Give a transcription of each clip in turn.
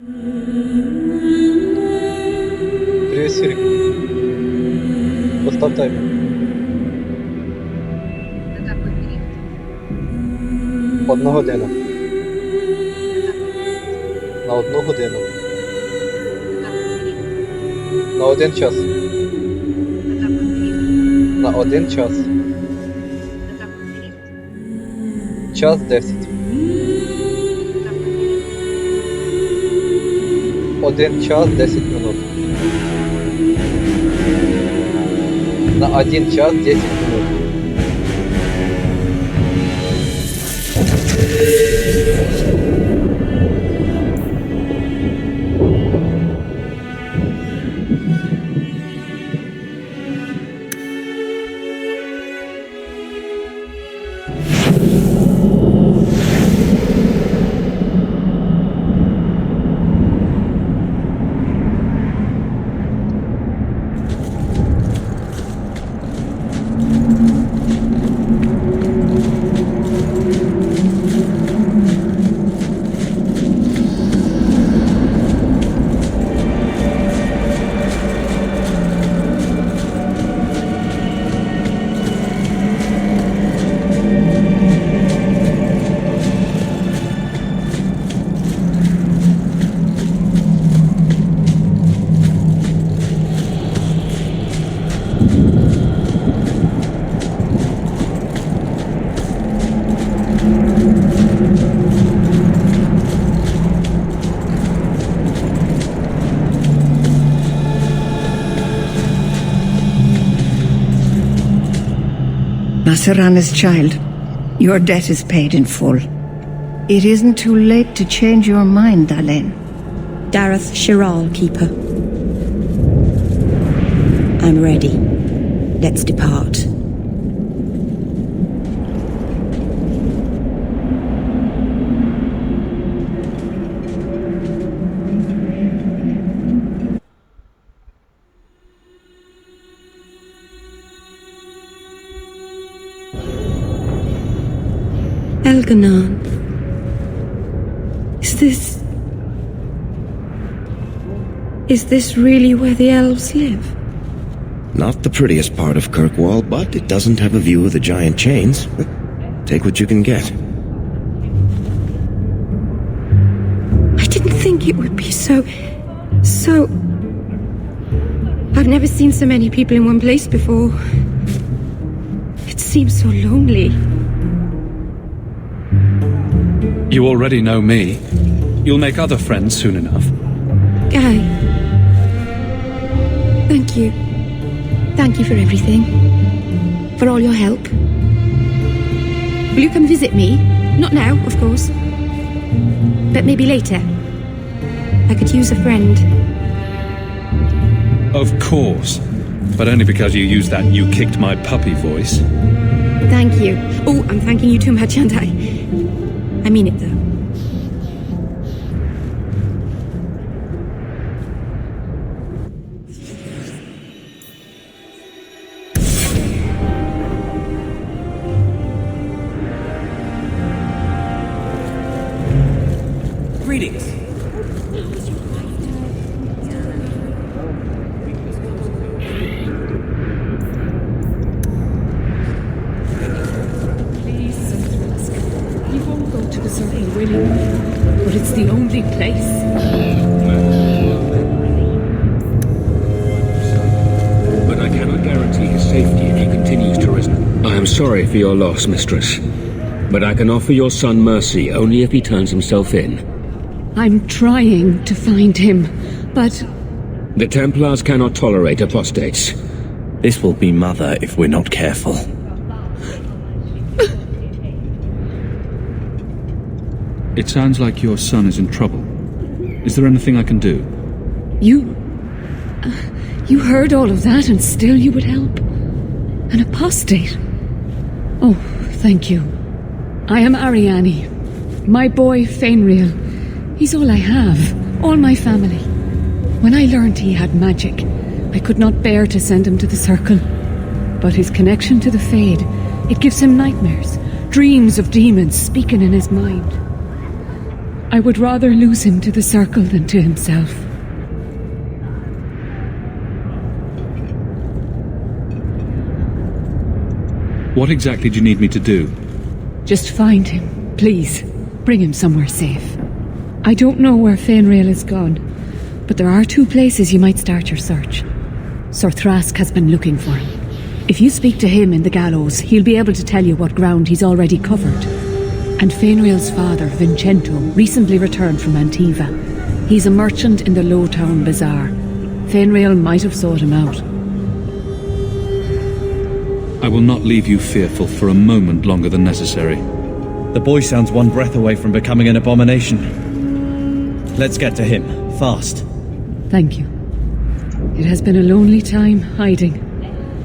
Привет, Сирик. Постав таймер. На какой период? 1 година. На какой период? На 1 годину. На какой период? На 1 час. На какой период? На 1 час. На какой период? Час 10. На какой период? 1 час 10 минут. На 1 час 10 минут. Nasirana's child, your debt is paid in full. It isn't too late to change your mind, Dalen. Dareth Shiral, Keeper. I'm ready. Let's depart. Elganan. Is this really where the elves live? Not the prettiest part of Kirkwall, but it doesn't have a view of the giant chains. Take what you can get. I didn't think it would be so... I've never seen so many people in one place before. It seems so lonely. You already know me. You'll make other friends soon enough. Guy. Thank you. Thank you for everything. For all your help. Will you come visit me? Not now, of course. But maybe later. I could use a friend. Of course. But only because you used that "you kicked my puppy" voice. Thank you. Oh, I'm thanking you too much, aren't I? I mean it, though. Greetings. Please, Sir, he won't go to the circle willingly, but it's the only place. But I cannot guarantee his safety if he continues to reason. I am sorry for your loss, mistress. But I can offer your son mercy only if he turns himself in. I'm trying to find him, but... The Templars cannot tolerate apostates. This will be Mother if we're not careful. It sounds like your son is in trouble. Is there anything I can do? You heard all of that and still you would help? An apostate? Oh, thank you. I am Ariane. My boy, Fainriel. He's all I have. All my family. When I learned he had magic, I could not bear to send him to the Circle. But his connection to the Fade, it gives him nightmares. Dreams of demons speaking in his mind. I would rather lose him to the Circle than to himself. What exactly do you need me to do? Just find him, please. Bring him somewhere safe. I don't know where Fainrail is gone, but there are 2 places you might start your search. Sir Thrask has been looking for him. If you speak to him in the gallows, he'll be able to tell you what ground he's already covered. And Fainrail's father, Vincento, recently returned from Antiva. He's a merchant in the Lowtown Bazaar. Fainrail might have sought him out. I will not leave you fearful for a moment longer than necessary. The boy sounds one breath away from becoming an abomination. Let's get to him, fast. Thank you. It has been a lonely time hiding.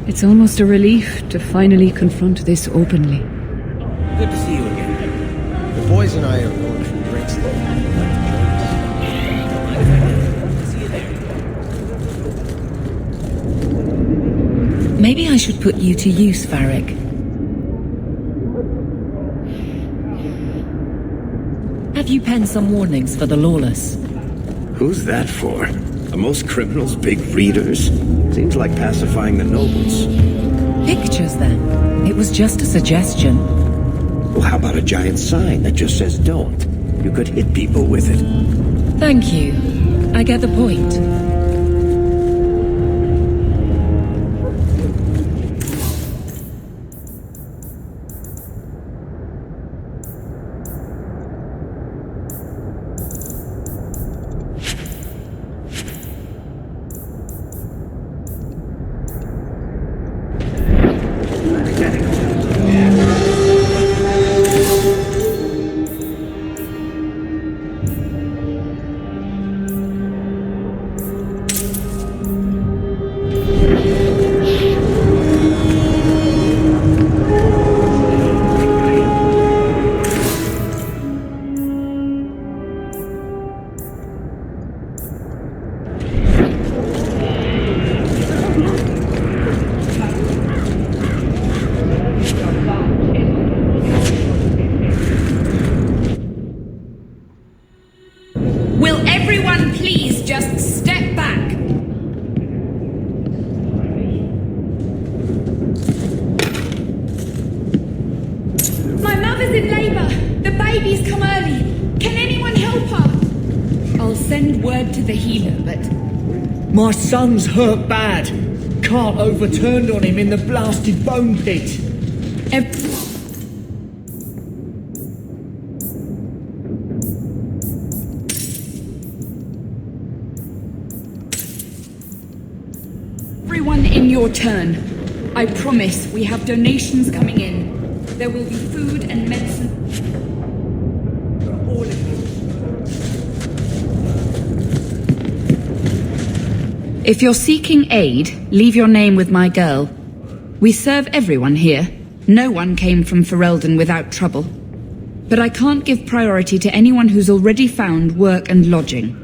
It's almost a relief to finally confront this openly. Good to see you again. The boys and I are going for drinks Maybe I should put you to use, Varric. Have you penned some warnings for the lawless? Who's that for? Are most criminals big readers? Seems like pacifying the nobles. Pictures, then. It was just a suggestion. Well, how about a giant sign that just says don't? You could hit people with it. Thank you. I get the point. Will everyone please just step back? My mother's in labour. The baby's come early. Can anyone help her? I'll send word to the healer, but... My son's hurt bad. Cart overturned on him in the blasted bone pit. Everyone in your turn. I promise we have donations coming in. There will be food and medicine for all of you. If you're seeking aid, leave your name with my girl. We serve everyone here. No one came from Ferelden without trouble. But I can't give priority to anyone who's already found work and lodging.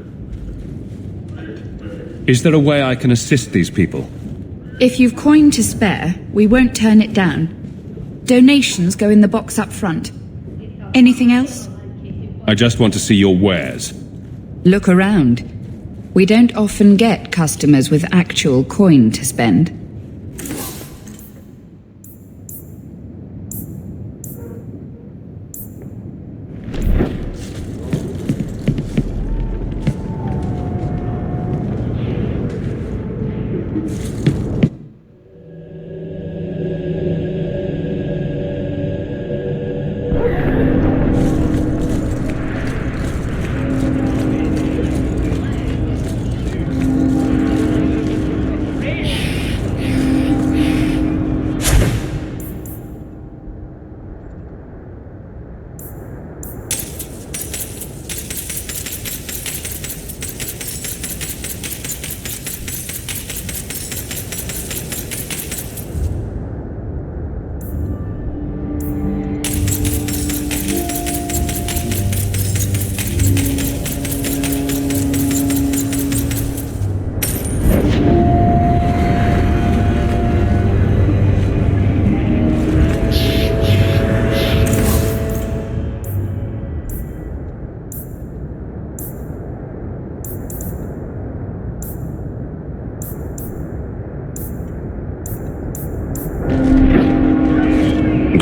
Is there a way I can assist these people? If you've coin to spare, we won't turn it down. Donations go in the box up front. Anything else? I just want to see your wares. Look around. We don't often get customers with actual coin to spend.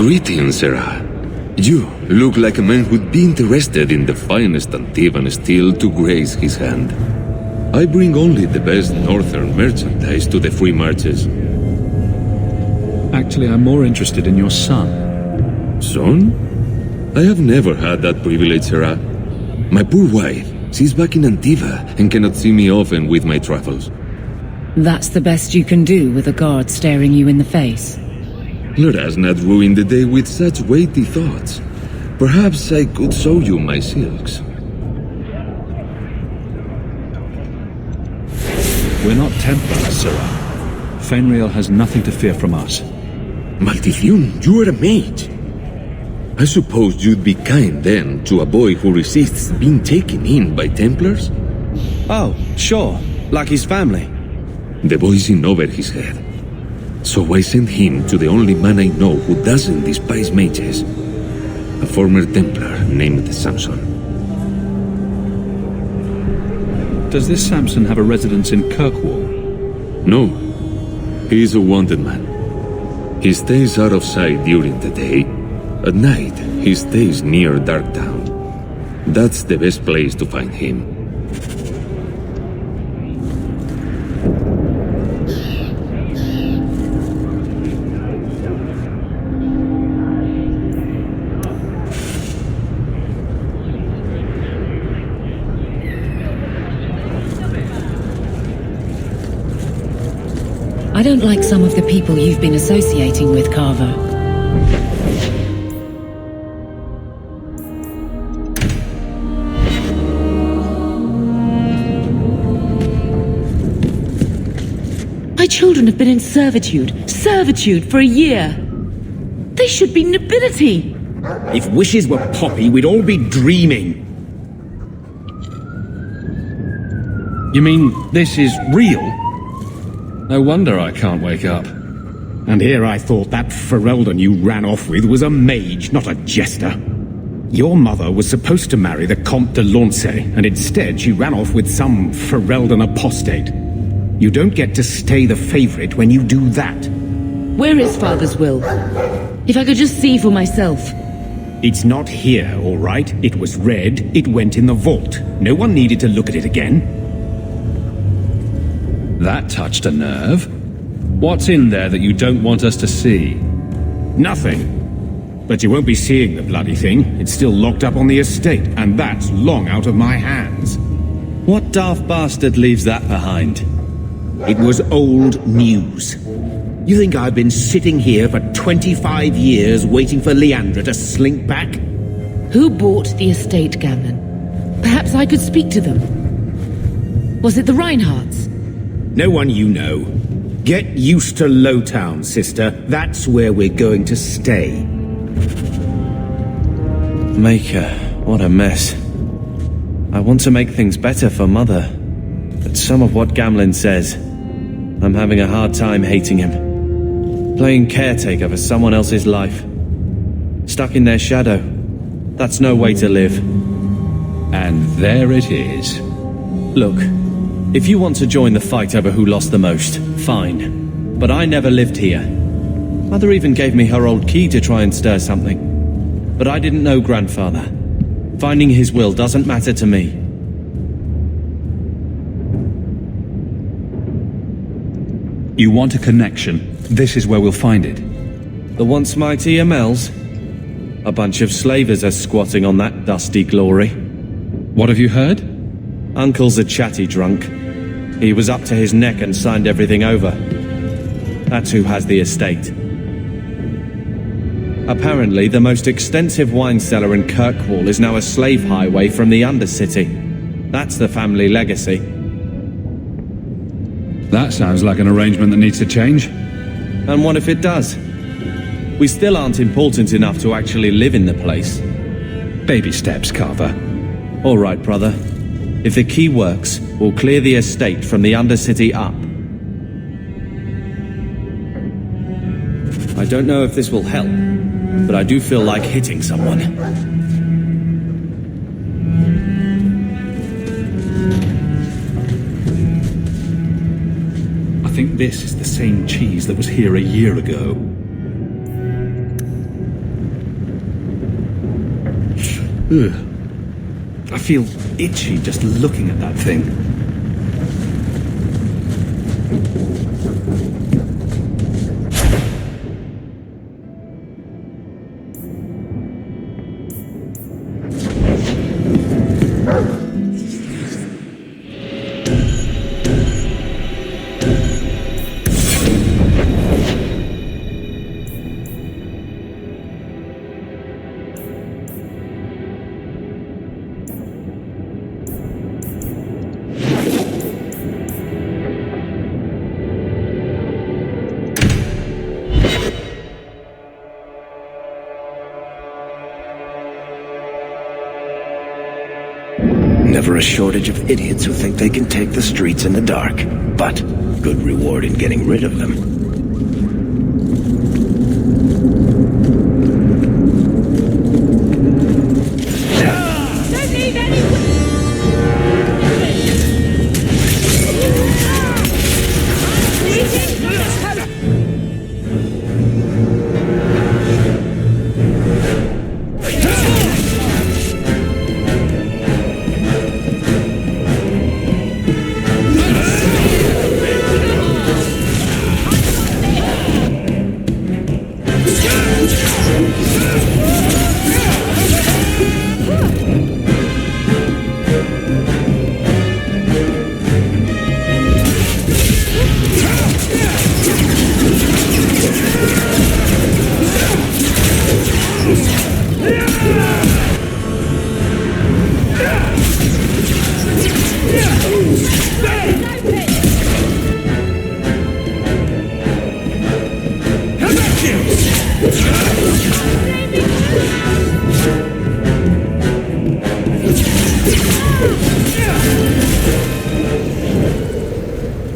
Greetings, Sarah. You look like a man who'd be interested in the finest Antivan steel to grace his hand. I bring only the best northern merchandise to the free marches. Actually, I'm more interested in your son. Son? I have never had that privilege, Sarah. My poor wife, she's back in Antiva and cannot see me often with my travels. That's the best you can do with a guard staring you in the face. Let us not ruin the day with such weighty thoughts. Perhaps I could show you my silks. We're not Templars, Sarah. Fenriel has nothing to fear from us. Maldición, you are a mage. I suppose you'd be kind then to a boy who resists being taken in by Templars? Oh, sure. Like his family. The boy's in over his head. So I sent him to the only man I know who doesn't despise mages. A former Templar named Samson. Does this Samson have a residence in Kirkwall? No. He is a wanted man. He stays out of sight during the day. At night, he stays near Darktown. That's the best place to find him. I don't like some of the people you've been associating with, Carver. My children have been in servitude for a year. They should be nobility. If wishes were poppy, we'd all be dreaming. You mean this is real? No wonder I can't wake up. And here I thought that Ferelden you ran off with was a mage, not a jester. Your mother was supposed to marry the Comte de Launcey, and instead she ran off with some Ferelden apostate. You don't get to stay the favorite when you do that. Where is Father's will? If I could just see for myself. It's not here, all right? It was read, it went in the vault. No one needed to look at it again. That touched a nerve. What's in there that you don't want us to see? Nothing. But you won't be seeing the bloody thing. It's still locked up on the estate, and that's long out of my hands. What daft bastard leaves that behind? It was old news. You think I've been sitting here for 25 years waiting for Leandra to slink back? Who bought the estate, Gamlen? Perhaps I could speak to them. Was it the Reinhardts? No one you know. Get used to Lowtown, sister. That's where we're going to stay. Maker, what a mess. I want to make things better for Mother. But some of what Gamlen says, I'm having a hard time hating him. Playing caretaker for someone else's life. Stuck in their shadow. That's no way to live. And there it is. Look, if you want to join the fight over who lost the most, fine. But I never lived here. Mother even gave me her old key to try and stir something. But I didn't know Grandfather. Finding his will doesn't matter to me. You want a connection? This is where we'll find it. The once mighty Amels? A bunch of slavers are squatting on that dusty glory. What have you heard? Uncle's a chatty drunk. He was up to his neck and signed everything over. That's who has the estate. Apparently, the most extensive wine cellar in Kirkwall is now a slave highway from the Undercity. That's the family legacy. That sounds like an arrangement that needs to change. And what if it does? We still aren't important enough to actually live in the place. Baby steps, Carver. All right, brother. If the key works, we'll clear the estate from the Undercity up. I don't know if this will help, but I do feel like hitting someone. I think this is the same cheese that was here a year ago. Ugh. I feel itchy just looking at that thing. Never a shortage of idiots who think they can take the streets in the dark, but good reward in getting rid of them.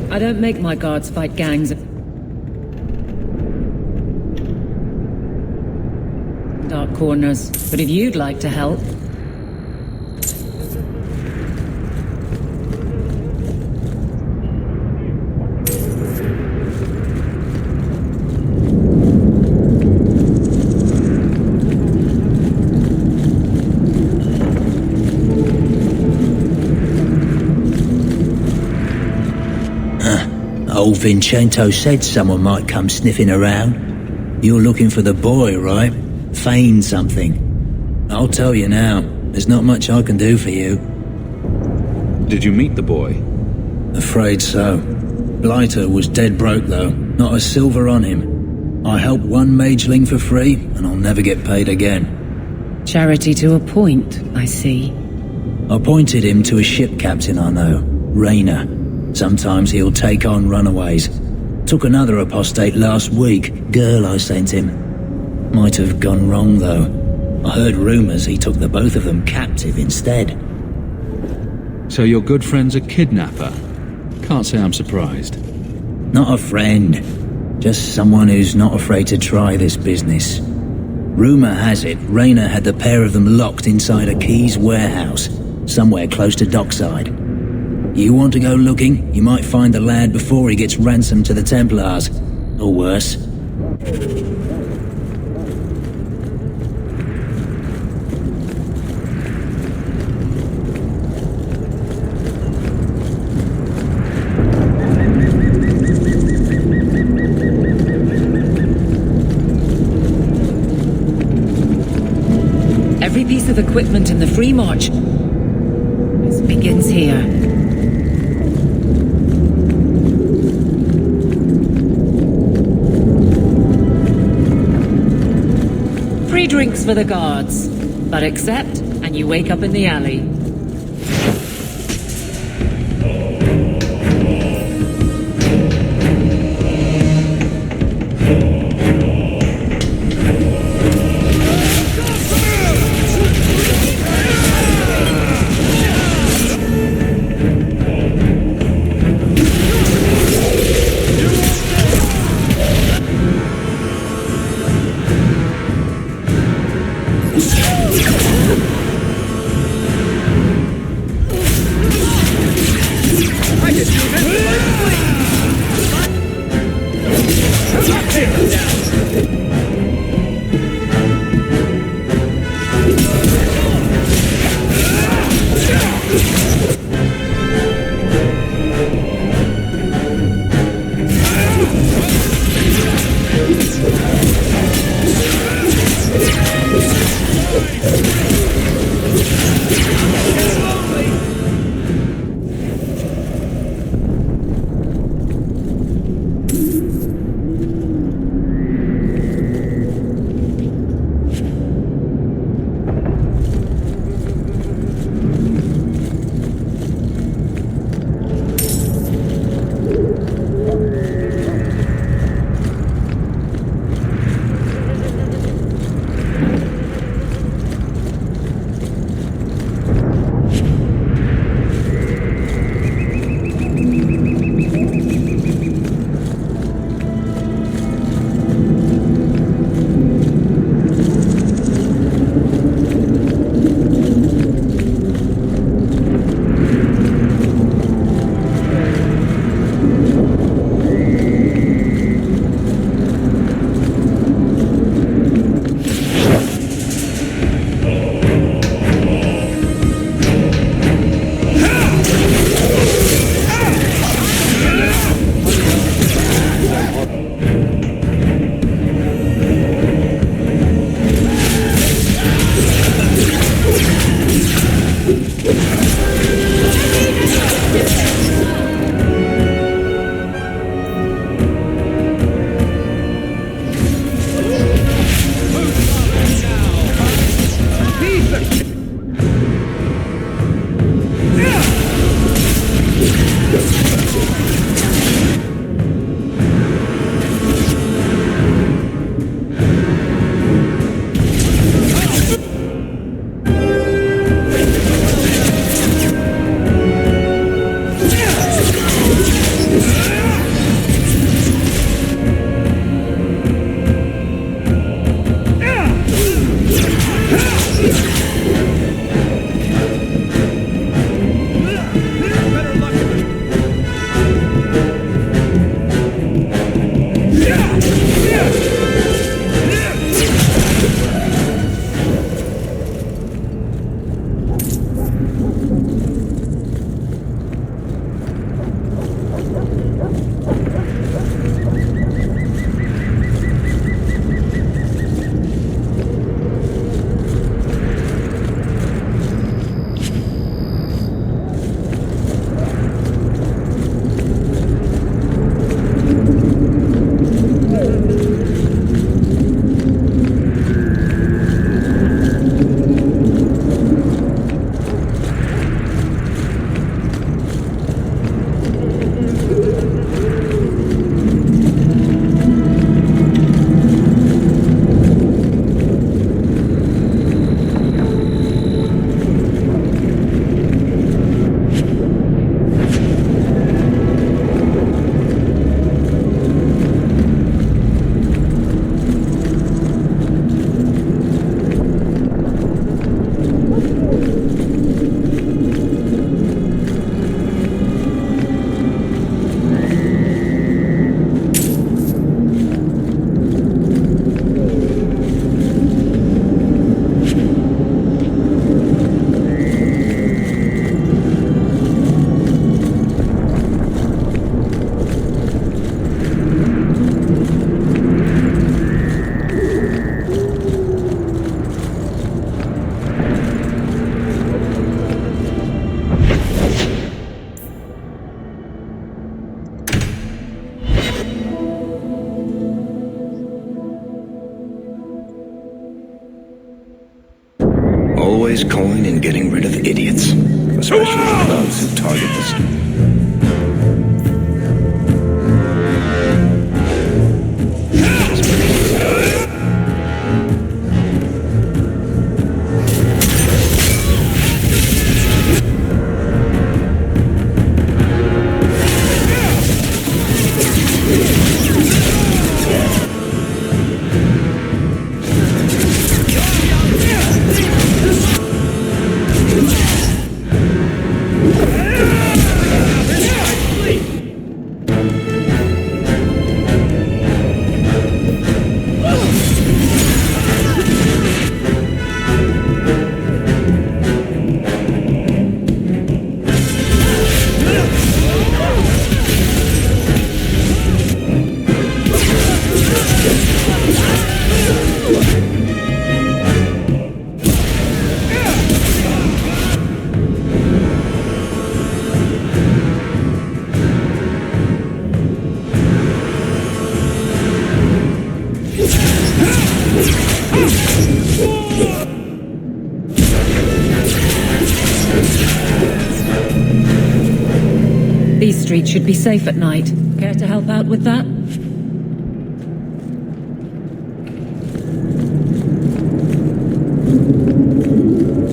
I don't make my guards fight gangs. Dark corners, but if you'd like to help... Old Vincento said someone might come sniffing around. You're looking for the boy, right? Feign something. I'll tell you now, there's not much I can do for you. Did you meet the boy? Afraid so. Blighter was dead broke though, not a silver on him. I helped one mageling for free, and I'll never get paid again. Charity to a point, I see. I pointed him to a ship captain I know, Rayner. Sometimes he'll take on runaways. Took another apostate last week, girl I sent him. Might have gone wrong though. I heard rumours he took the both of them captive instead. So your good friend's a kidnapper? Can't say I'm surprised. Not a friend. Just someone who's not afraid to try this business. Rumour has it Rayner had the pair of them locked inside a Keys warehouse, somewhere close to Dockside. You want to go looking, you might find the lad before he gets ransomed to the Templars. Or worse. Every piece of equipment in the free march. This begins here. Free drinks for the guards, but accept and you wake up in the alley. his coin in getting rid of idiots, especially those who target the street. These streets should be safe at night. Care to help out with that?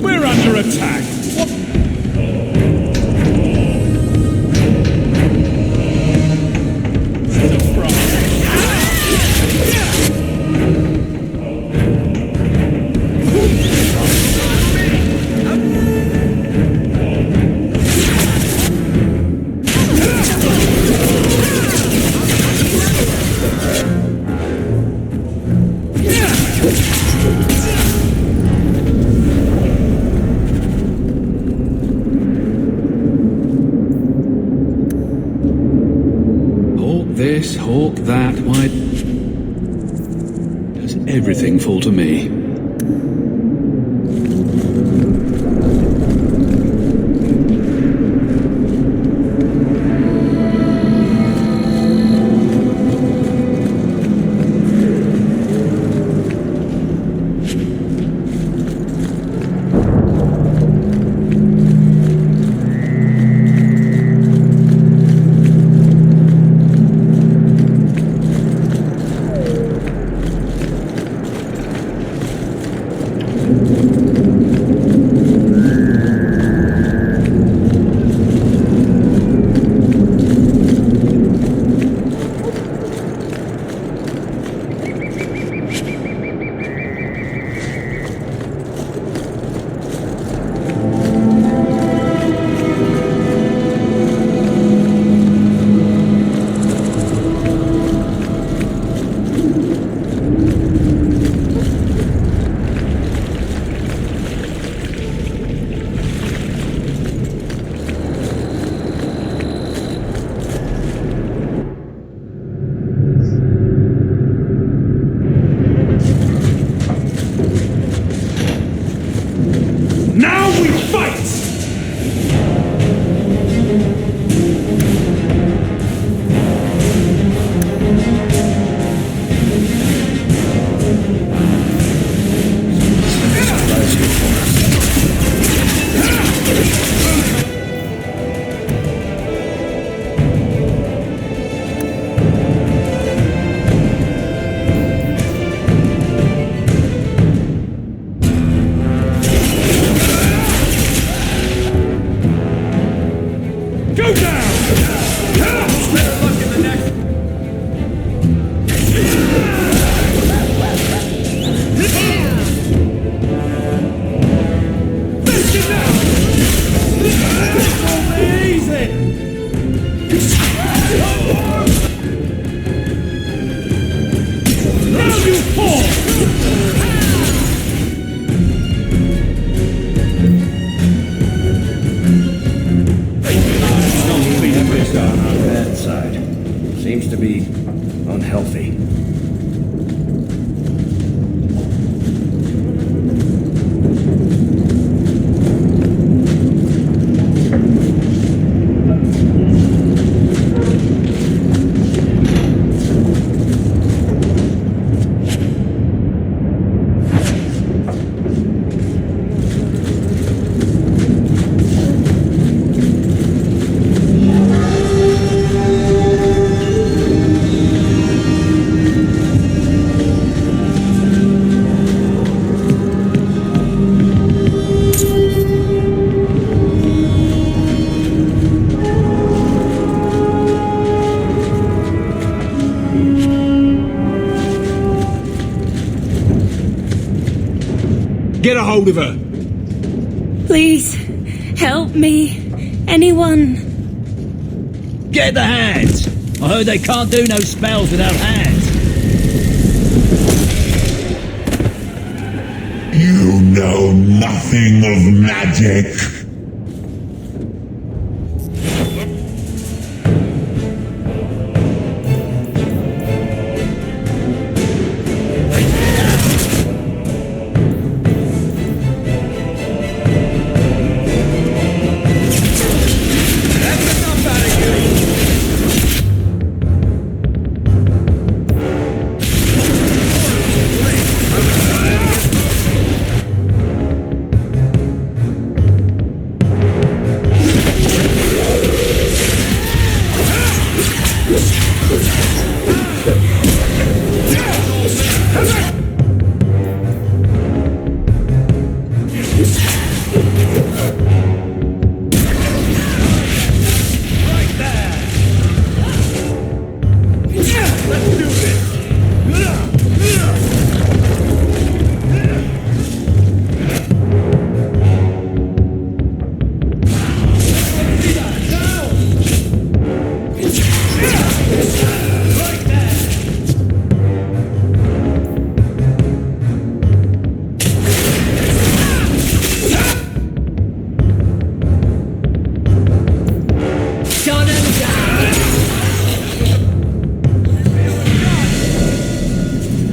We're under attack! This, hawk that, why does everything fall to me? Seems to be unhealthy. Get a hold of her! Please, help me. Anyone. Get the hands! I heard they can't do no spells without hands. You know nothing of magic.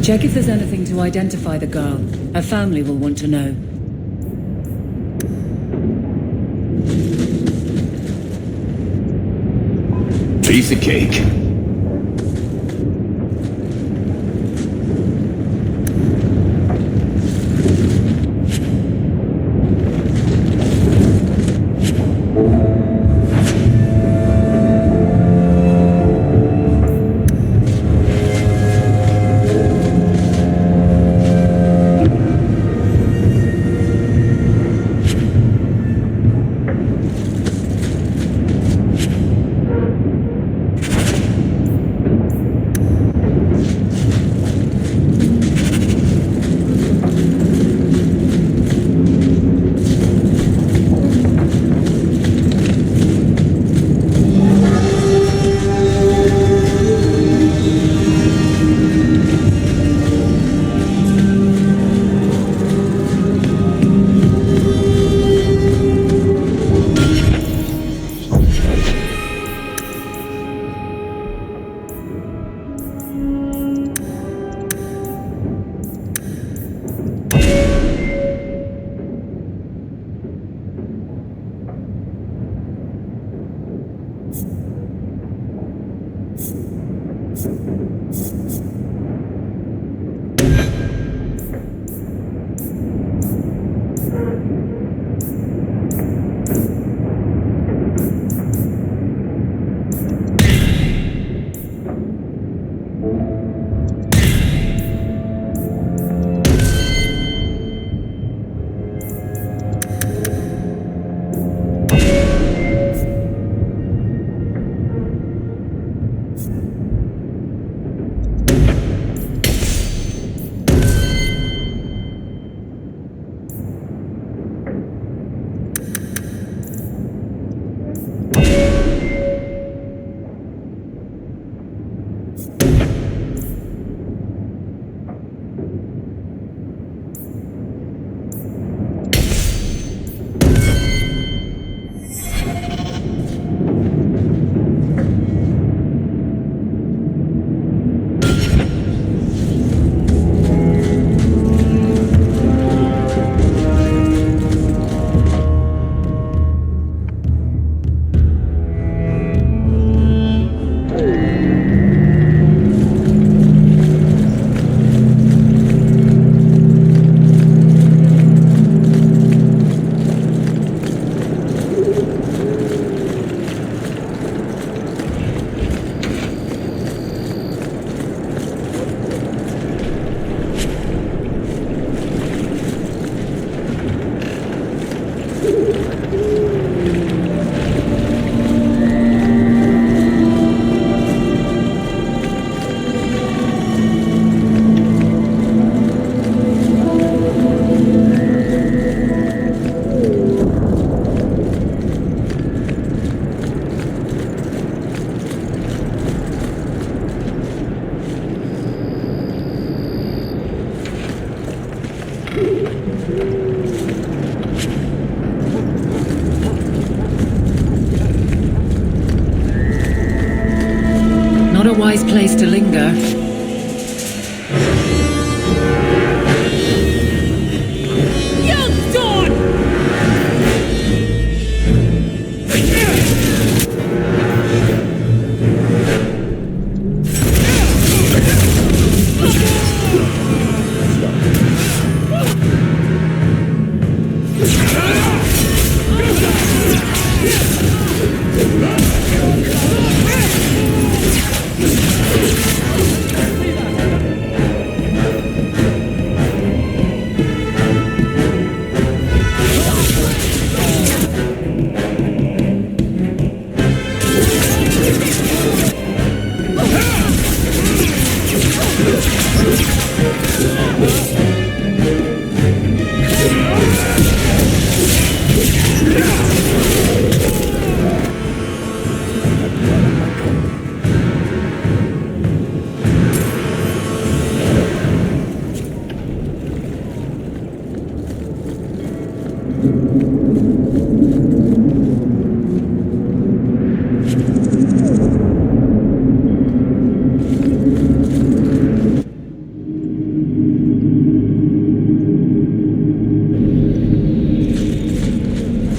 Check if there's anything to identify the girl. Her family will want to know. Piece of cake. Young Dawn!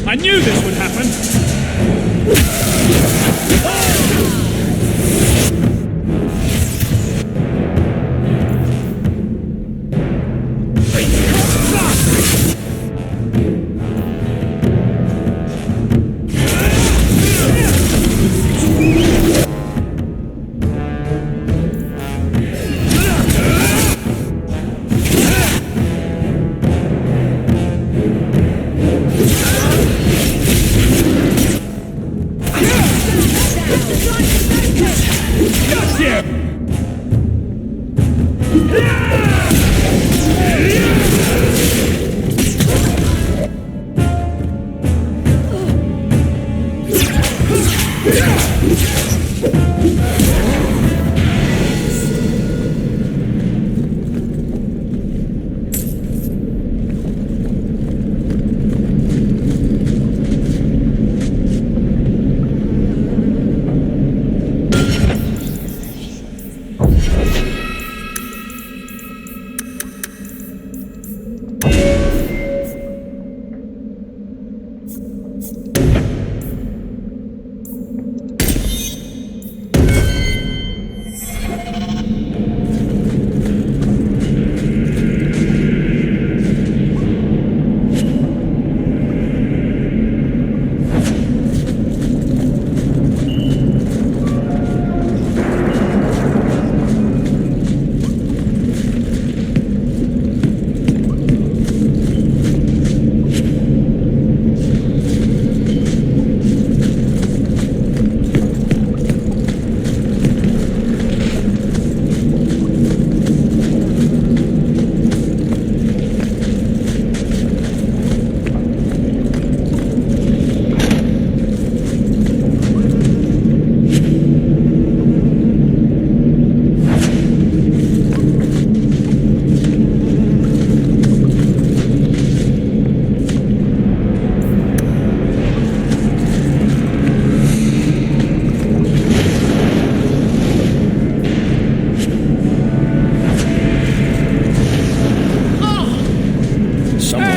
I knew this would happen!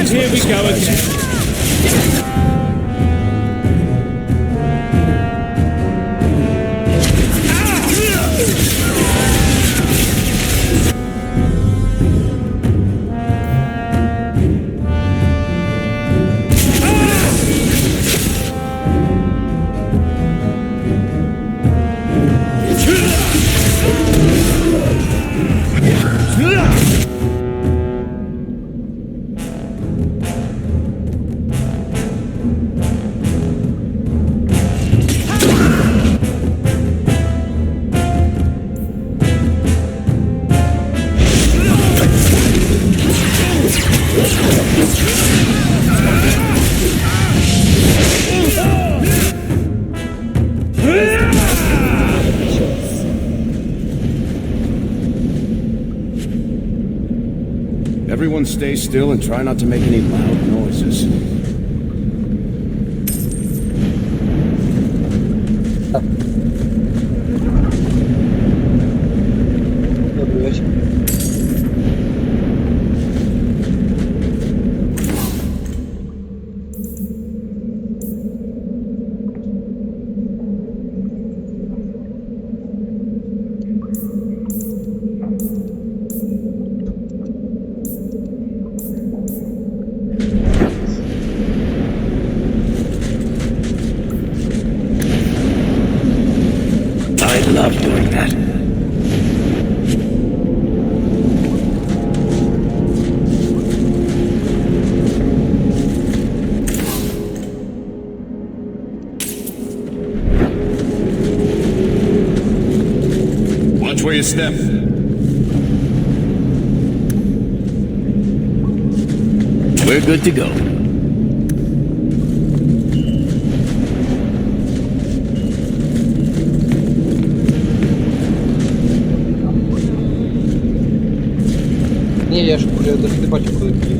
Here we go again. Everyone stay still and try not to make any loud noises. love doing that. Watch where you step. We're good to go. Ні, я навіть не бачу, коли їх.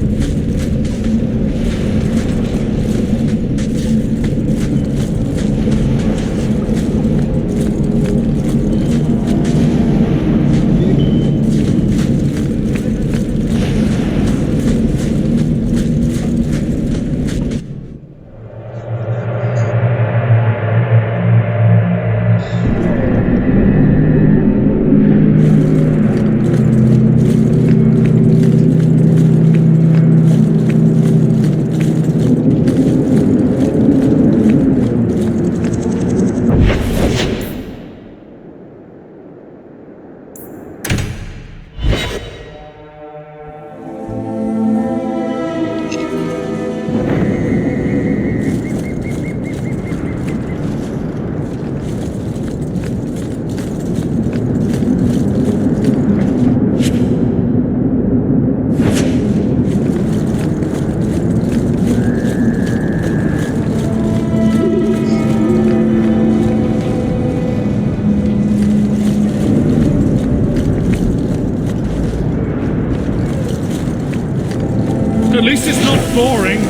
At least it's not boring.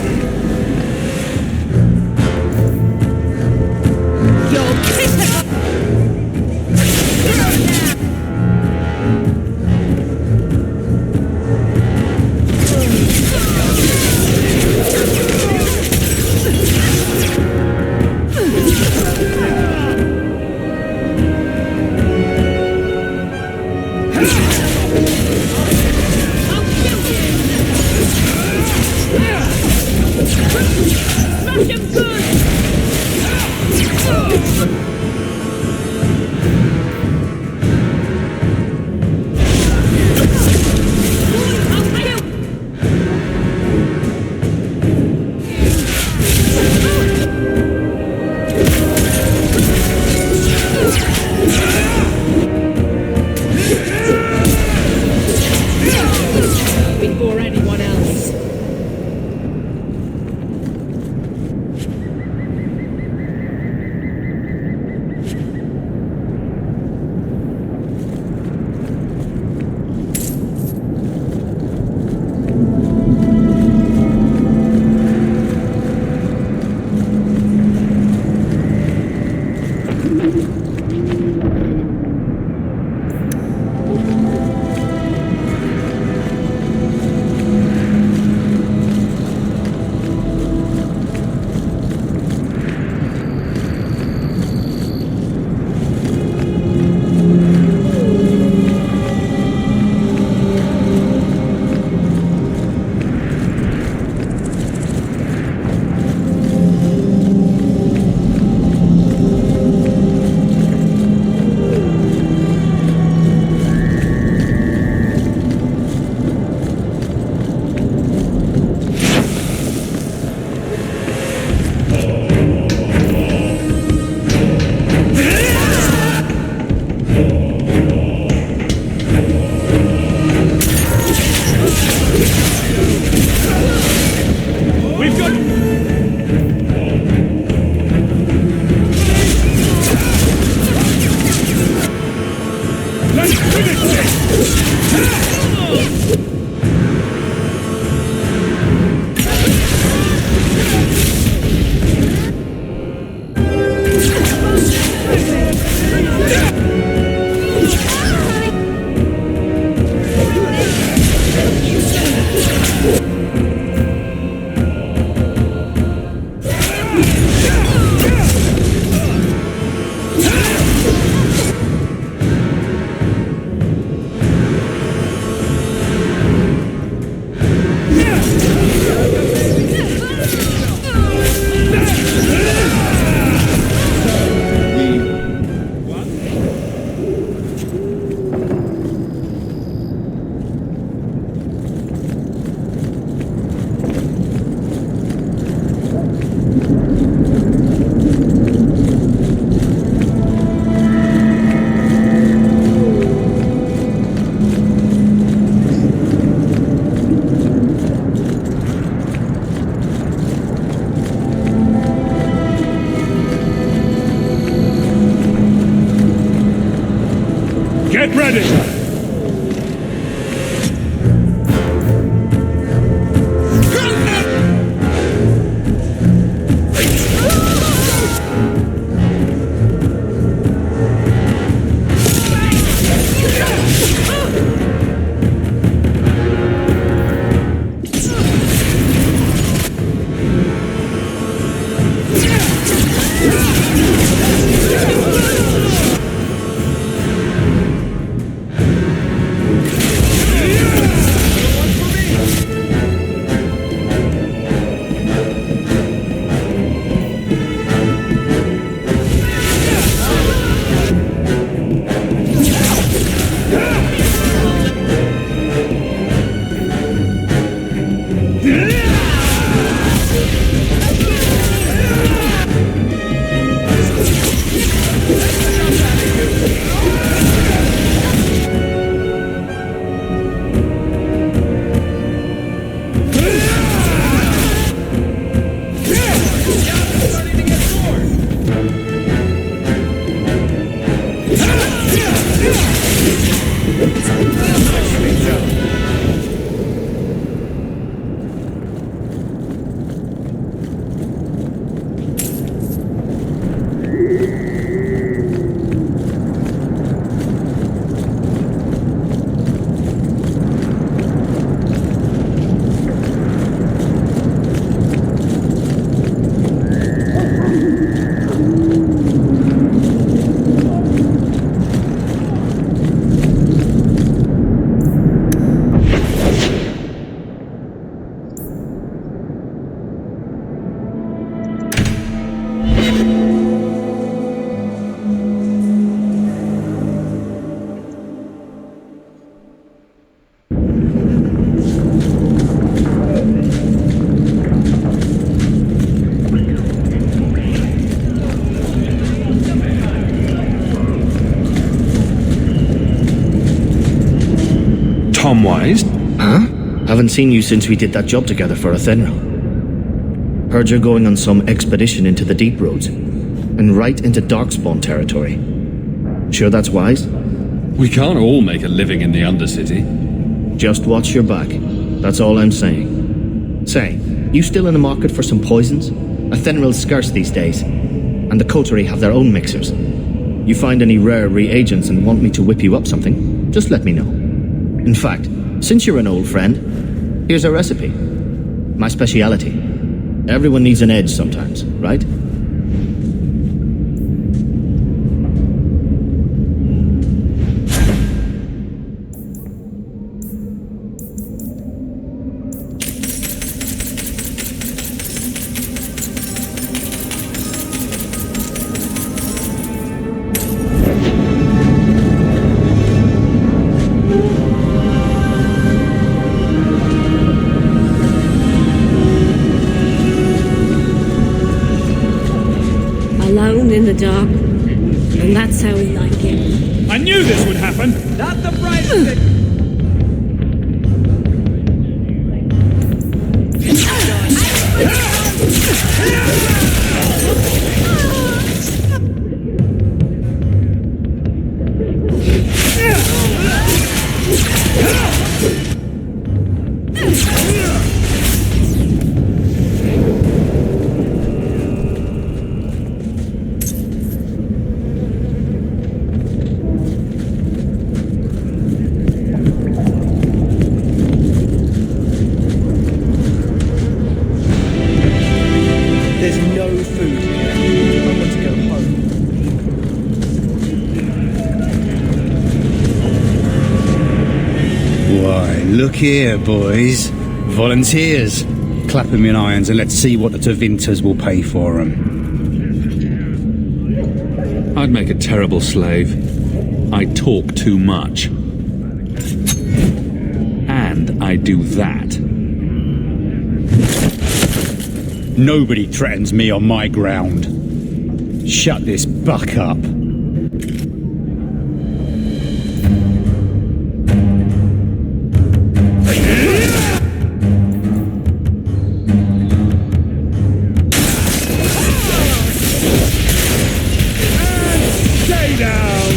Before anyone else. ready! Tom Wise? Huh? Haven't seen you since we did that job together for Athenril. Heard you're going on some expedition into the deep roads, and right into Darkspawn territory. Sure that's wise? We can't all make a living in the Undercity. Just watch your back. That's all I'm saying. Say, you still in the market for some poisons? Athenril's scarce these days, and the coterie have their own mixers. You find any rare reagents and want me to whip you up something, just let me know. In fact, since you're an old friend, here's a recipe. My speciality. Everyone needs an edge sometimes, right? Alone in the dark. And that's how we like it. I knew this would happen! Not the brightest. There's no food here. I want to go home. Why, look here, boys. Volunteers. Clap 'em in irons and let's see what the Tevinters will pay for 'em. I'd make a terrible slave. I talk too much. And I do that. Nobody threatens me on my ground. Shut this buck up. Stay down!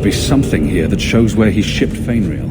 be something here that shows where he shipped Fainreal.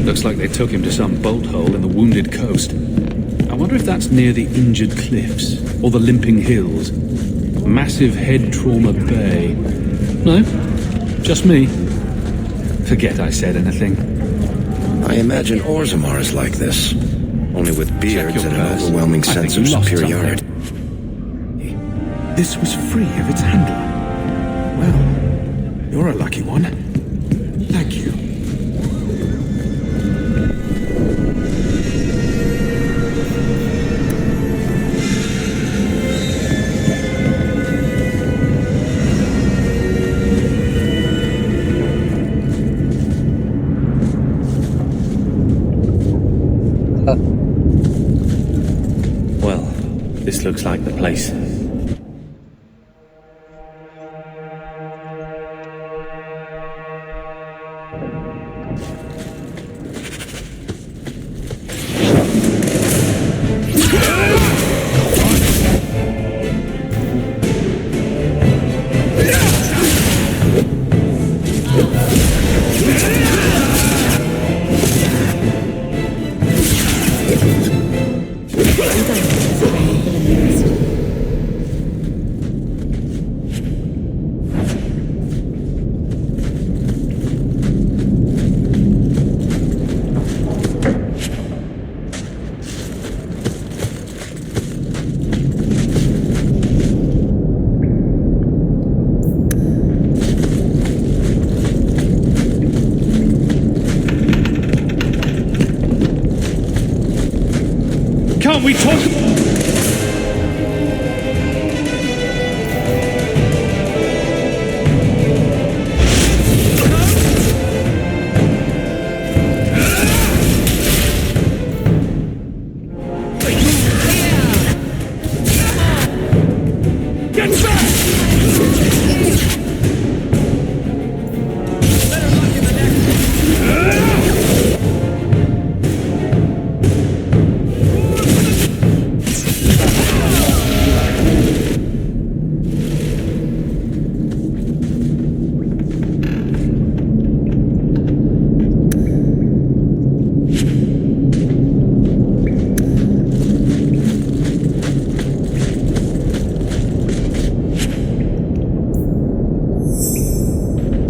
Looks like they took him to some bolt hole in the Wounded Coast. I wonder if that's near the Injured Cliffs, or the Limping Hills. Massive Head Trauma Bay. No, just me. Forget I said anything. I imagine Orzammar is like this, only with beards and an overwhelming sense of superiority. This was free of its handler. Well, you're a lucky one. Thank you. Well, this looks like the place. Can't we talk?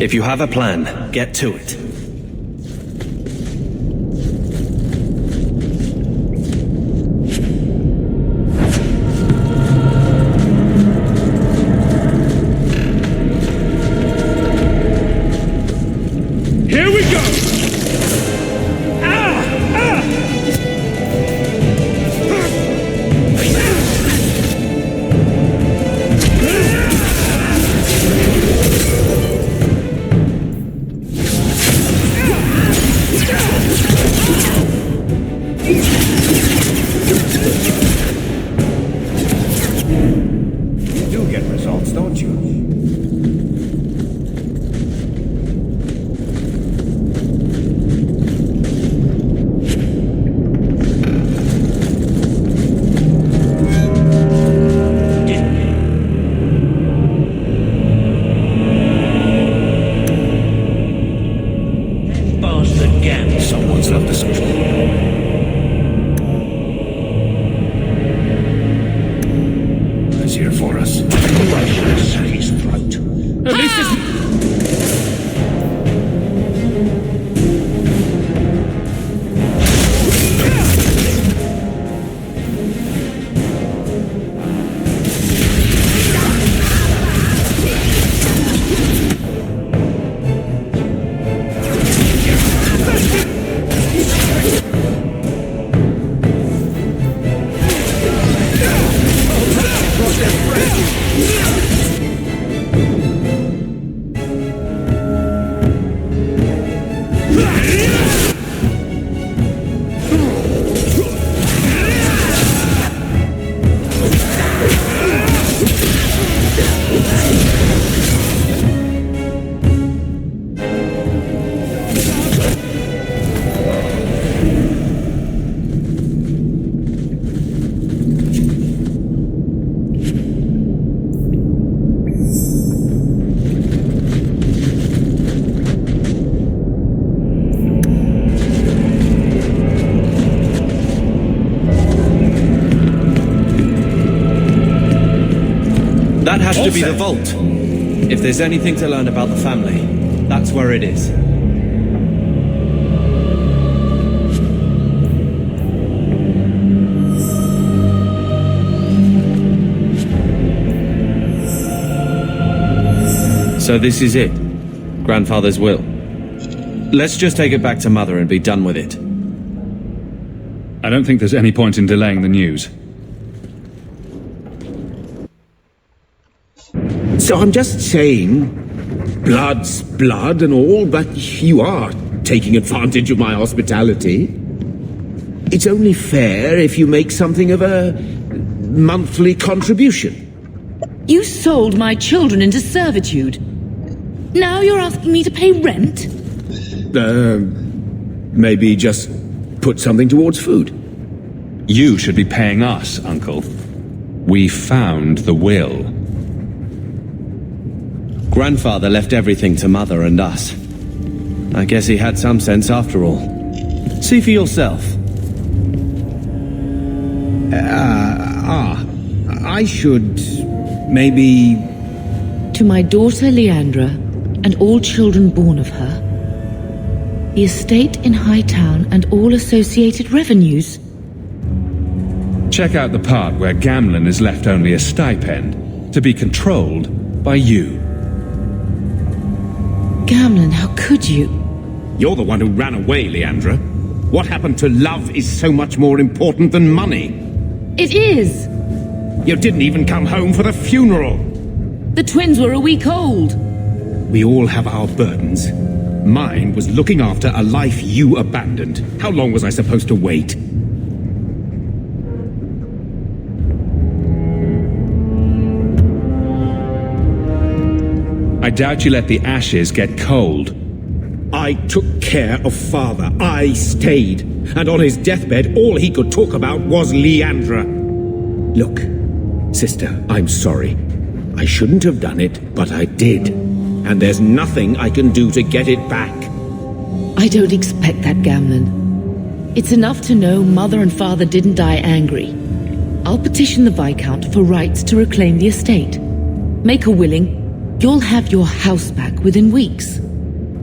If you have a plan, get to it. Here we go! Ah! Ah! That has to be the vault. If there's anything to learn about the family, that's where it is. So this is it. Grandfather's will. Let's just take it back to Mother and be done with it. I don't think there's any point in delaying the news. So I'm just saying, blood's blood and all, but you are taking advantage of my hospitality. It's only fair if you make something of a monthly contribution. You sold my children into servitude. Now you're asking me to pay rent? Maybe just put something towards food. You should be paying us, Uncle. We found the will. Grandfather left everything to Mother and us. I guess he had some sense after all. See for yourself. I should maybe... To my daughter Leandra, and all children born of her, the estate in Hightown and all associated revenues. Check out the part where Gamlen is left only a stipend, to be controlled by you. Gamlen, how could you? You're the one who ran away, Leandra. What happened to love is so much more important than money. It is! You didn't even come home for the funeral. The twins were a week old. We all have our burdens. Mine was looking after a life you abandoned. How long was I supposed to wait? I doubt you let the ashes get cold. I took care of Father. I stayed. And on his deathbed, all he could talk about was Leandra. Look, sister, I'm sorry. I shouldn't have done it, but I did. And there's nothing I can do to get it back. I don't expect that, Gamlen. It's enough to know Mother and Father didn't die angry. I'll petition the Viscount for rights to reclaim the estate. Make a willing. You'll have your house back within weeks.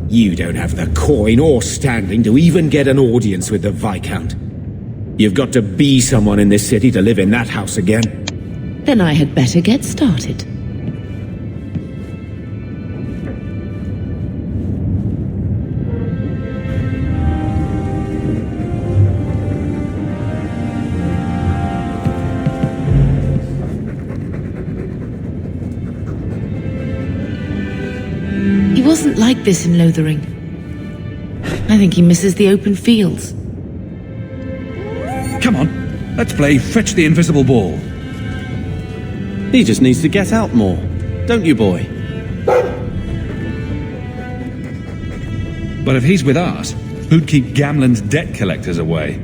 You don't have the coin or standing to even get an audience with the Viscount. You've got to be someone in this city to live in that house again. Then I had better get started. He wasn't like this in Lothering. I think he misses the open fields. Come on, let's play Fetch the Invisible Ball. He just needs to get out more, don't you, boy? But if he's with us, who'd keep Gamlen's debt collectors away?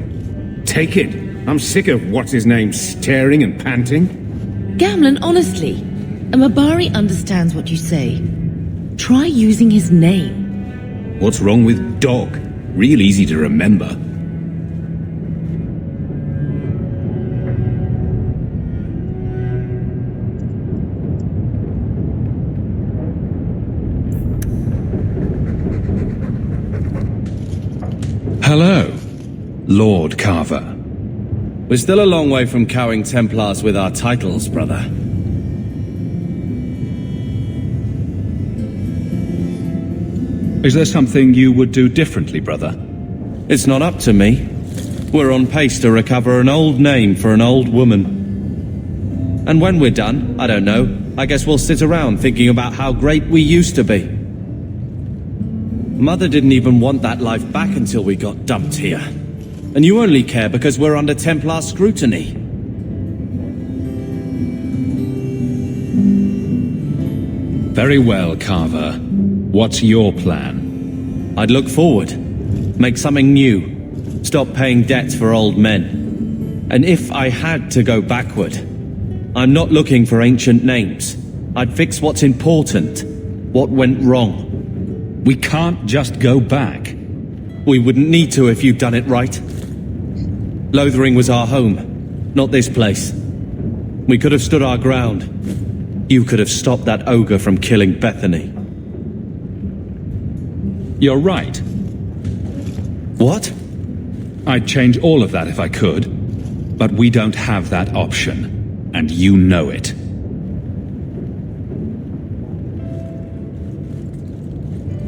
Take it. I'm sick of what's-his-name staring and panting. Gamlen, honestly, a Mabari understands what you say. Try using his name. What's wrong with dog? Real easy to remember. Hello, Lord Carver. We're still a long way from cowing Templars with our titles, brother. Is there something you would do differently, brother? It's not up to me. We're on pace to recover an old name for an old woman. And when we're done, I don't know, I guess we'll sit around thinking about how great we used to be. Mother didn't even want that life back until we got dumped here. And you only care because we're under Templar scrutiny. Very well, Carver. What's your plan? I'd look forward. Make something new. Stop paying debts for old men. And if I had to go backward, I'm not looking for ancient names. I'd fix what's important. What went wrong. We can't just go back. We wouldn't need to if you'd done it right. Lothering was our home, not this place. We could have stood our ground. You could have stopped that ogre from killing Bethany. You're right. What? I'd change all of that if I could, but we don't have that option, and you know it.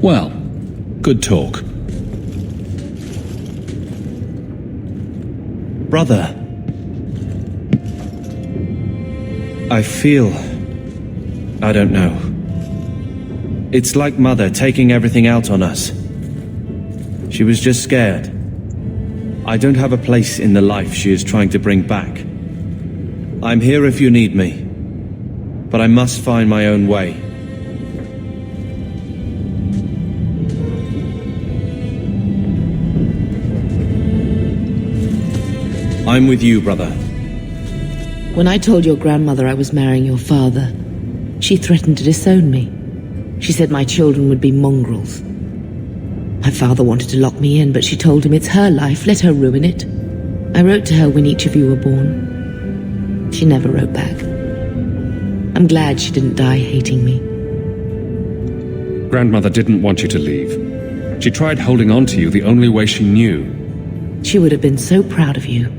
Well, good talk. Brother. I feel... I don't know. It's like Mother taking everything out on us. She was just scared. I don't have a place in the life she is trying to bring back. I'm here if you need me, but I must find my own way. I'm with you, brother. When I told your grandmother I was marrying your father, she threatened to disown me. She said my children would be mongrels. My father wanted to lock me in, but she told him it's her life, let her ruin it. I wrote to her when each of you were born. She never wrote back. I'm glad she didn't die hating me. Grandmother didn't want you to leave. She tried holding on to you the only way she knew. She would have been so proud of you.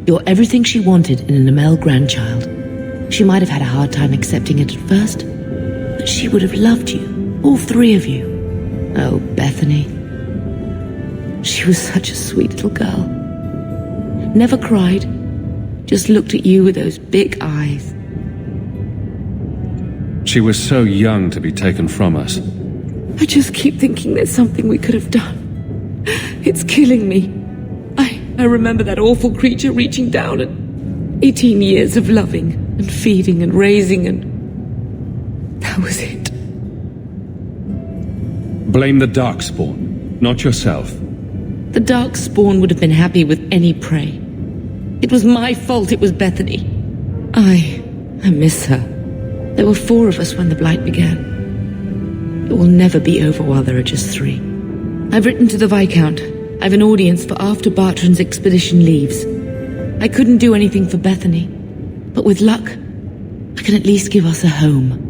You're everything she wanted in an Amel grandchild. She might have had a hard time accepting it at first, but she would have loved you, all three of you. Oh, Bethany. She was such a sweet little girl. Never cried, just looked at you with those big eyes. She was so young to be taken from us. I just keep thinking there's something we could have done. It's killing me. I remember that awful creature reaching down and 18 years of loving and feeding and raising, and that was it. Blame the Darkspawn, not yourself. The Darkspawn would have been happy with any prey. It was my fault it was Bethany. I miss her. There were 4 of us when the Blight began. It will never be over while there are just 3. I've written to the Viscount. I've an audience for after Bartrand's expedition leaves. I couldn't do anything for Bethany, but with luck, I can at least give us a home.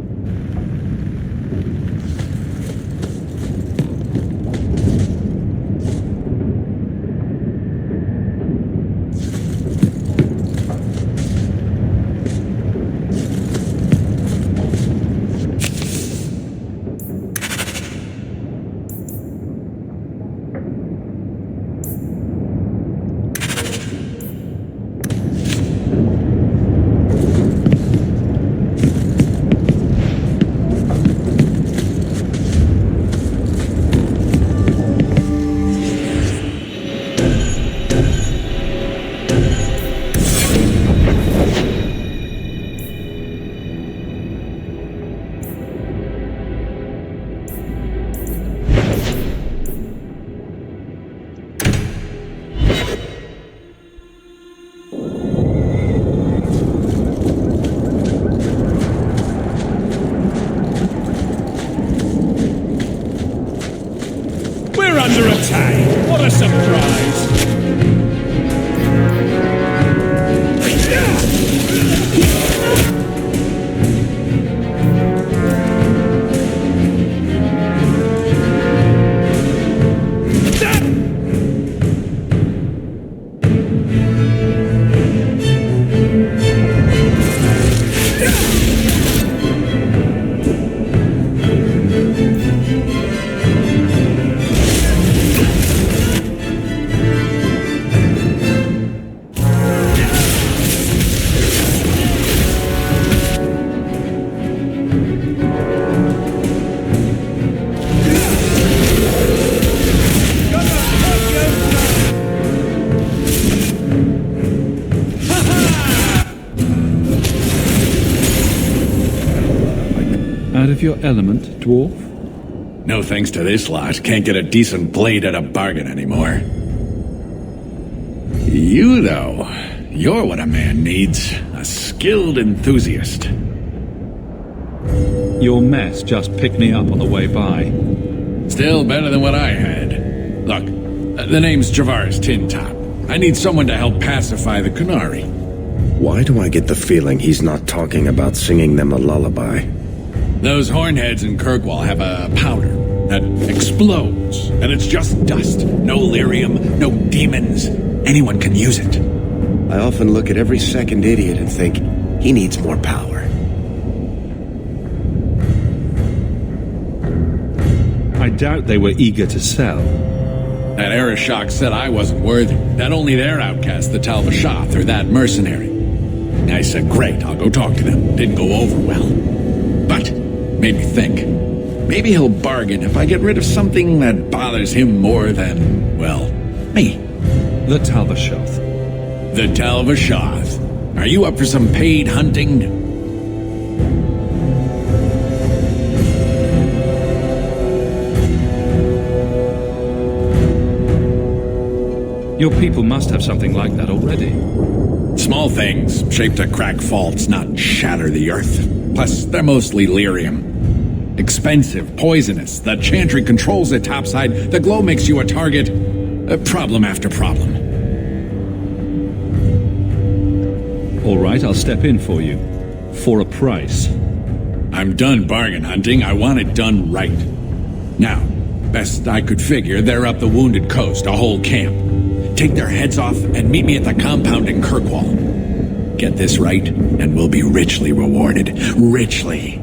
Under attack! What a surprise! Out of your element, dwarf? No thanks to this lot. Can't get a decent blade at a bargain anymore. You, though, you're what a man needs. A skilled enthusiast. Your mess just picked me up on the way by. Still better than what I had. Look, the name's Javaris Tintop. I need someone to help pacify the Qunari. Why do I get the feeling he's not talking about singing them a lullaby? Those hornheads in Kirkwall have a powder that explodes, and it's just dust. No lyrium, no demons. Anyone can use it. I often look at every second idiot and think, he needs more power. I doubt they were eager to sell. That Arishok said I wasn't worthy, that only their outcast, the Talvashath, or that mercenary. I said, great, I'll go talk to them. Didn't go over well. But, made me think, maybe he'll bargain if I get rid of something that bothers him more than, well, me. The Talvashath. The Talvashath. Are you up for some paid hunting? Your people must have something like that already. Small things, shaped to crack faults, not shatter the earth. Plus, they're mostly lyrium. Expensive, poisonous. The chantry controls it topside. The glow makes you a target. Problem after problem. All right, I'll step in for you. For a price. I'm done bargain hunting. I want it done right. Now, best I could figure, they're up the Wounded Coast, a whole camp. Take their heads off and meet me at the compound in Kirkwall. Get this right, and we'll be richly rewarded. Richly.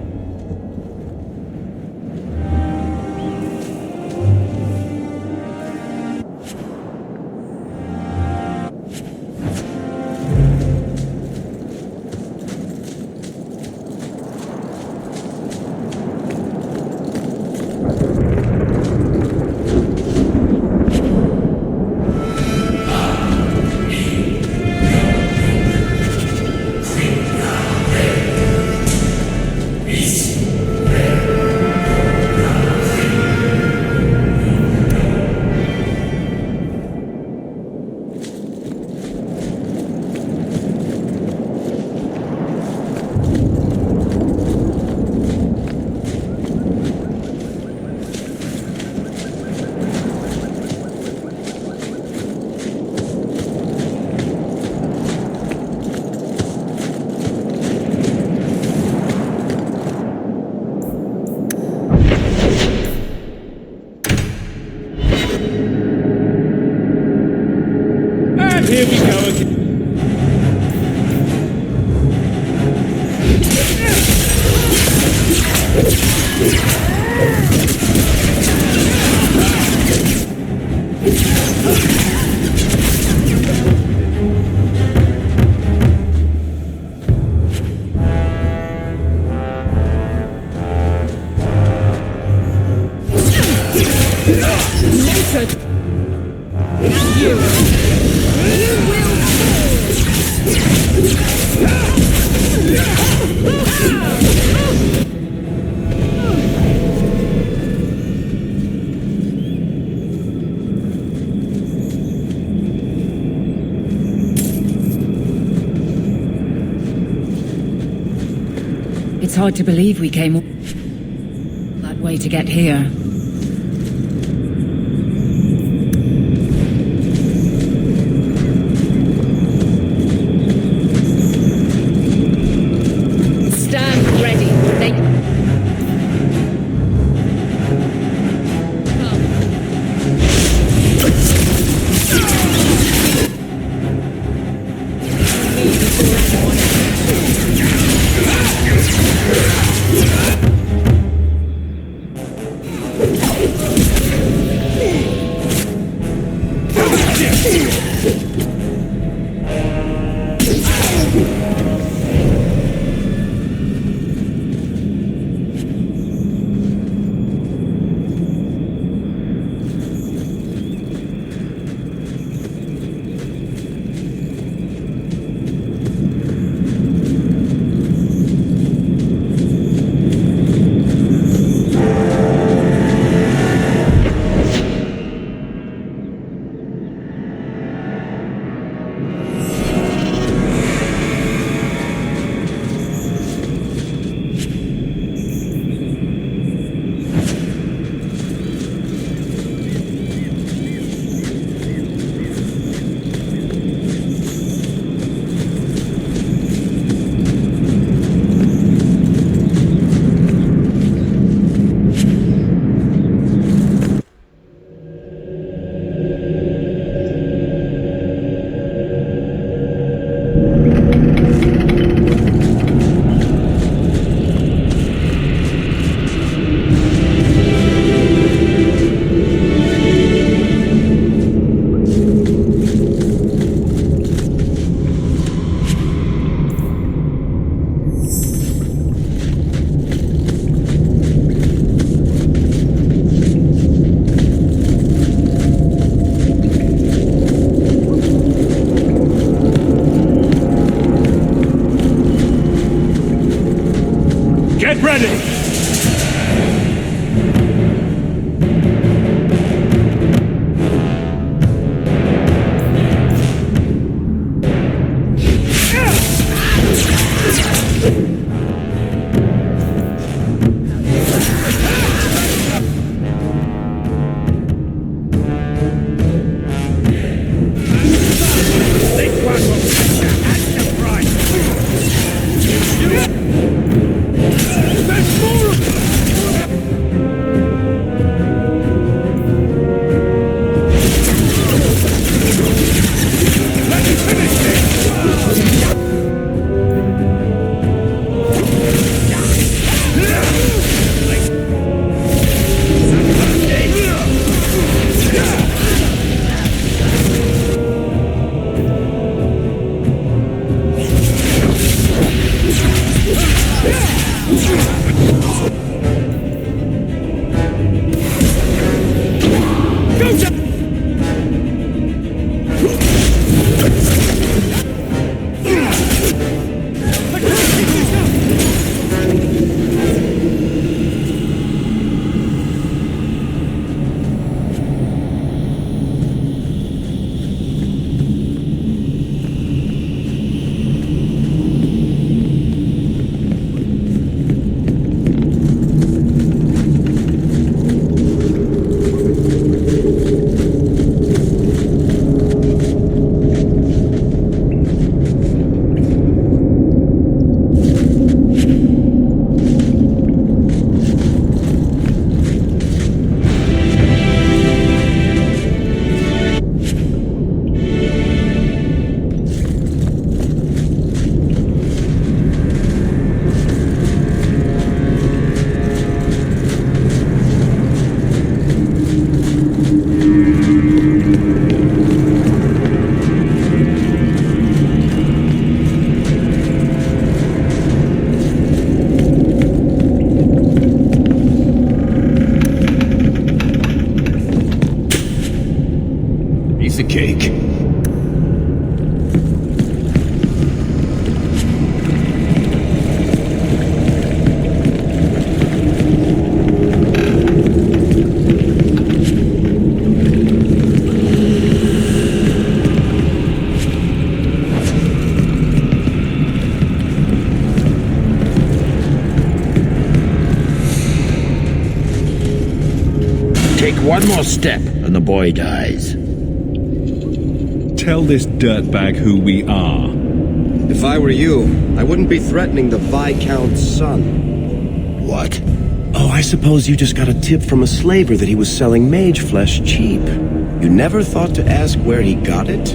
Here we go again. It's hard to believe we came all that way to get here. Stand ready. ready! One more step and the boy dies. Tell this dirtbag who we are. If I were you, I wouldn't be threatening the Viscount's son. What? Oh, I suppose you just got a tip from a slaver that he was selling mage flesh cheap. You never thought to ask where he got it?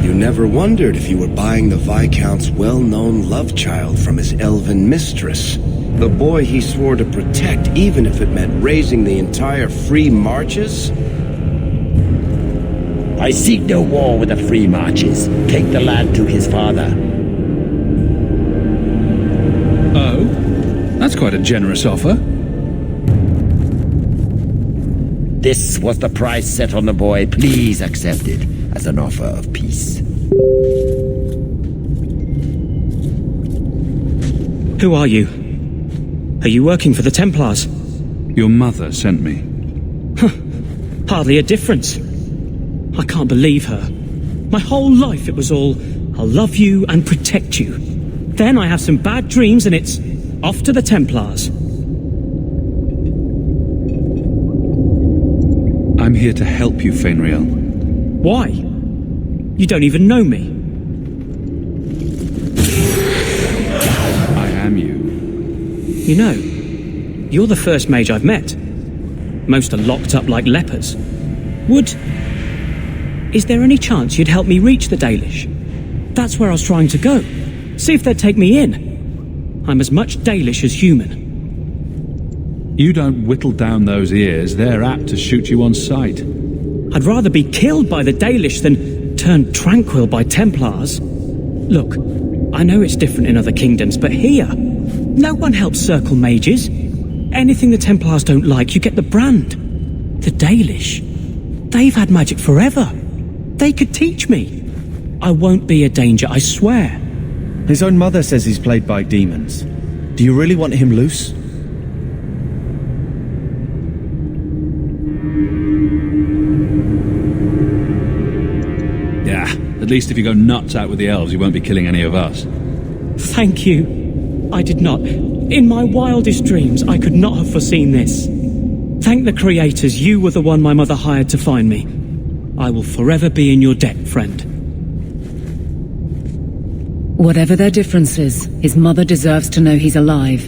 You never wondered if you were buying the Viscount's well-known love child from his elven mistress? The boy he swore to protect, even if it meant raising the entire Free Marches? I seek no war with the Free Marches. Take the lad to his father. Oh? That's quite a generous offer. This was the price set on the boy. Please accept it as an offer of peace. Who are you? Are you working for the Templars? Your mother sent me. Hardly a difference. I can't believe her. My whole life it was all, I'll love you and protect you. Then I have some bad dreams and it's off to the Templars. I'm here to help you, Fenriel. Why? You don't even know me. I am you. You know, you're the first mage I've met. Most are locked up like lepers. Is there any chance you'd help me reach the Dalish? That's where I was trying to go. See if they'd take me in. I'm as much Dalish as human. You don't whittle down those ears, they're apt to shoot you on sight. I'd rather be killed by the Dalish than turned tranquil by Templars. Look, I know it's different in other kingdoms, but here, no one helps circle mages. Anything the Templars don't like, you get the brand. The Dalish, they've had magic forever. They could teach me. I won't be a danger, I swear. His own mother says he's plagued by demons. Do Do you really want him loose? Yeah, at least if you go nuts out with the elves, you won't be killing any of us. Thank you. I did not. In my wildest dreams, I could not have foreseen this. Thank the creators, you were the one my mother hired to find me. I will forever be in your debt, friend. Whatever their differences, his mother deserves to know he's alive.